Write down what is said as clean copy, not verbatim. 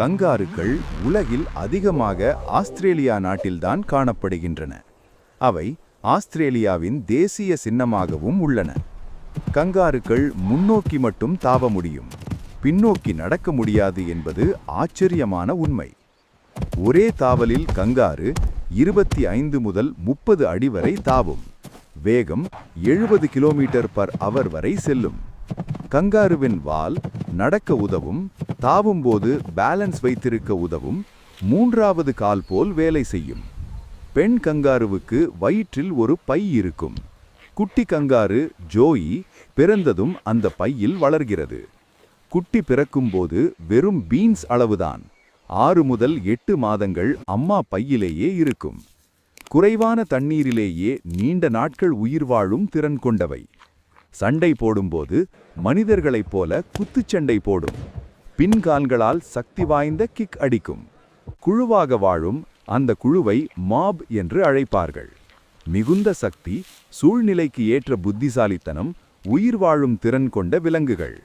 கங்காருக்கள் உலகில் அதிகமாக ஆஸ்திரேலியா நாட்டில்தான் காணப்படுகின்றன. அவை ஆஸ்திரேலியாவின் தேசிய சின்னமாகவும் உள்ளன. கங்காருக்கள் முன்னோக்கி மட்டும் தாவ முடியும், பின்னோக்கி நடக்க முடியாது என்பது ஆச்சரியமான உண்மை. ஒரே தாவலில் கங்காரு 25 முதல் 30 அடி வரை தாவும். வேகம் 70 km/h வரை செல்லும். கங்காருவின் வால் நடக்க உதவும், தாவும் போது பேலன்ஸ் வைத்திருக்க உதவும், மூன்றாவது கால் போல் வேலை செய்யும். பெண் கங்காருவுக்கு வயிற்றில் ஒரு பை இருக்கும். குட்டி கங்காரு ஜோயி பிறந்ததும் அந்த பையில் வளர்கிறது. குட்டி பிறக்கும்போது வெறும் பீன்ஸ் அளவுதான். 6 முதல் 8 மாதங்கள் அம்மா பையிலேயே இருக்கும். குறைவான தண்ணீரிலேயே நீண்ட நாட்கள் உயிர் வாழும் திறன் கொண்டவை. சண்டை போடும்போது மனிதர்களைப் போல குத்துச்சண்டை போடும். பின்கால்களால் சக்தி வாய்ந்த கிக் அடிக்கும். குழுவாக வாழும் அந்த குழுவை மாப் என்று அழைப்பார்கள். மிகுந்த சக்தி, சூழ்நிலைக்கு ஏற்ற புத்திசாலித்தனம், உயிர் வாழும் திறன் கொண்ட விலங்குகள்.